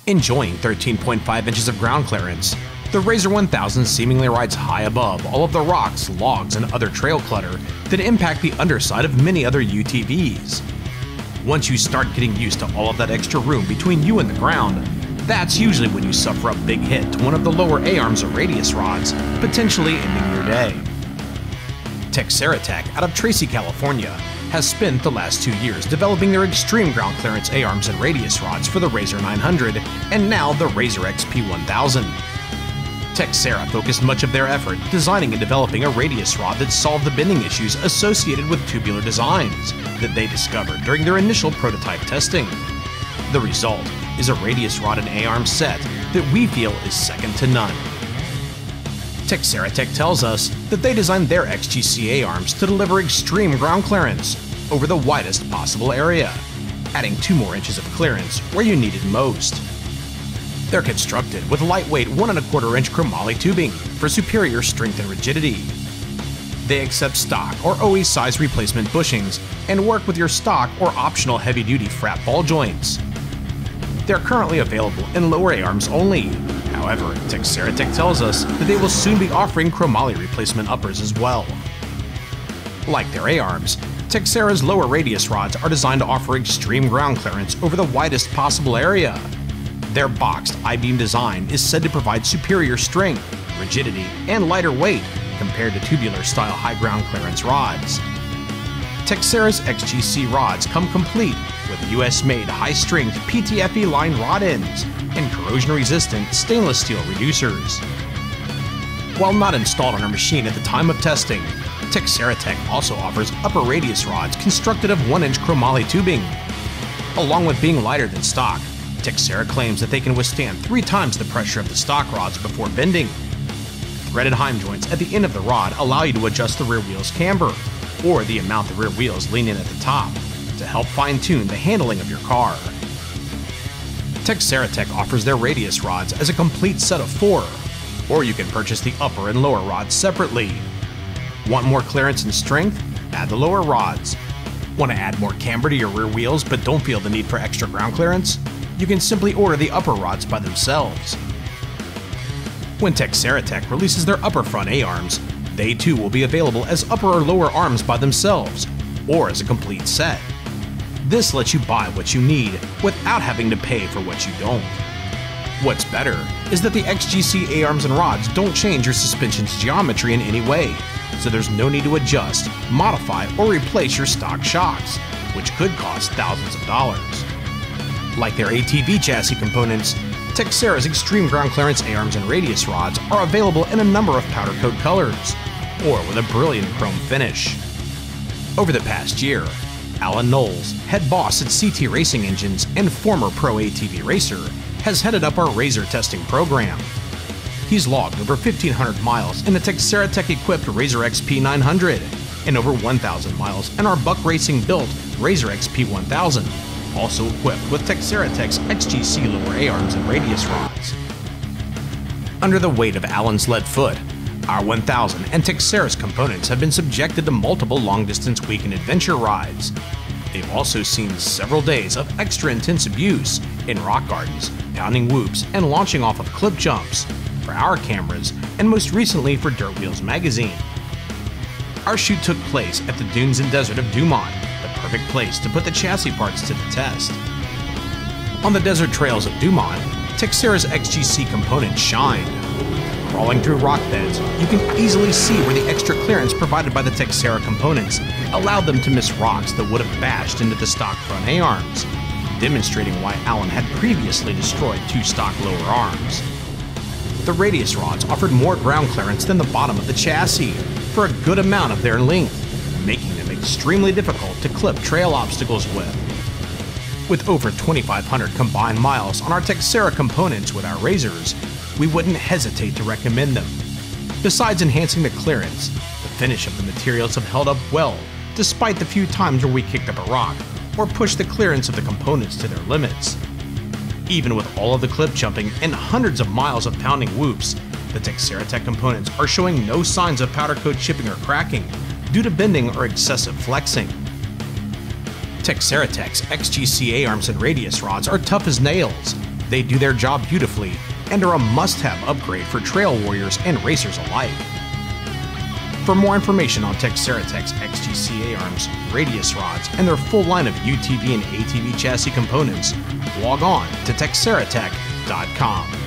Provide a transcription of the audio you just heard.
Enjoying 13.5 inches of ground clearance, the RZR 1000 seemingly rides high above all of the rocks, logs, and other trail clutter that impact the underside of many other UTVs. Once you start getting used to all of that extra room between you and the ground, that's usually when you suffer a big hit to one of the lower A-arms or radius rods, potentially ending your day. Teixeira Tech out of Tracy, California, has spent the last 2 years developing their extreme ground clearance A-arms and radius rods for the RZR 900 and now the RZR XP 1000. Teixeira focused much of their effort designing and developing a radius rod that solved the bending issues associated with tubular designs that they discovered during their initial prototype testing. The result is a radius rod and A-arm set that we feel is second to none. Teixeira Tech tells us that they designed their XGC A-arms to deliver extreme ground clearance over the widest possible area, adding 2 more inches of clearance where you need it most. They're constructed with lightweight 1 1/4 inch chromoly tubing for superior strength and rigidity. They accept stock or OE size replacement bushings and work with your stock or optional heavy-duty frat ball joints. They're currently available in lower A-arms only. However, Teixeira Tech tells us that they will soon be offering chromoly replacement uppers as well. Like their A-arms, Teixeira's lower radius rods are designed to offer extreme ground clearance over the widest possible area. Their boxed I-beam design is said to provide superior strength, rigidity, and lighter weight compared to tubular-style high ground clearance rods. Teixeira's XGC rods come complete with US-made high-strength PTFE line rod ends and corrosion-resistant stainless steel reducers. While not installed on our machine at the time of testing, Teixeira Tech also offers upper radius rods constructed of 1-inch chromoly tubing. Along with being lighter than stock, Teixeira claims that they can withstand 3 times the pressure of the stock rods before bending. Threaded heim joints at the end of the rod allow you to adjust the rear wheel's camber, or the amount the rear wheels lean in at the top, to help fine-tune the handling of your car. Teixeira Tech offers their radius rods as a complete set of 4, or you can purchase the upper and lower rods separately. Want more clearance and strength? Add the lower rods. Want to add more camber to your rear wheels but don't feel the need for extra ground clearance? You can simply order the upper rods by themselves. When Teixeira Tech releases their upper front A-arms, they too will be available as upper or lower arms by themselves, or as a complete set. This lets you buy what you need without having to pay for what you don't. What's better is that the XGC A-arms and rods don't change your suspension's geometry in any way, so there's no need to adjust, modify, or replace your stock shocks, which could cost thousands of dollars. Like their ATV chassis components, Teixeira's extreme ground clearance A-arms and radius rods are available in a number of powder coat colors, or with a brilliant chrome finish. Over the past year, Alan Knowles, head boss at CT Racing Engines and former pro ATV racer, has headed up our RZR testing program. He's logged over 1,500 miles in the Teixeira Tech equipped RZR XP 900 and over 1,000 miles in our Buck Racing built RZR XP 1000, also equipped with Teixeira Tech's XGC lower A-arms and radius rods. Under the weight of Alan's lead foot, our 1000 and Teixeira's components have been subjected to multiple long-distance weekend adventure rides. They've also seen several days of extra intensive use in rock gardens, pounding whoops, and launching off of clip jumps for our cameras, and most recently for Dirt Wheels magazine. Our shoot took place at the dunes and desert of Dumont, the perfect place to put the chassis parts to the test. On the desert trails of Dumont, Teixeira's XGC components shined. Crawling through rock beds, you can easily see where the extra clearance provided by the Teixeira components allowed them to miss rocks that would have bashed into the stock front A-arms, demonstrating why Alan had previously destroyed 2 stock lower arms. The radius rods offered more ground clearance than the bottom of the chassis for a good amount of their length, making them extremely difficult to clip trail obstacles with. With over 2,500 combined miles on our Teixeira components with our RZRs, we wouldn't hesitate to recommend them. Besides enhancing the clearance, the finish of the materials have held up well, despite the few times where we kicked up a rock or pushed the clearance of the components to their limits. Even with all of the clip jumping and hundreds of miles of pounding whoops, the Teixeira Tech components are showing no signs of powder coat chipping or cracking due to bending or excessive flexing. Teixeira Tech's XGC A-arms and radius rods are tough as nails, They do their job beautifully and are a must-have upgrade for trail warriors and racers alike. For more information on Teixeira Tech's XTCA arms, radius rods, and their full line of UTV and ATV chassis components, log on to TeixeiraTech.com.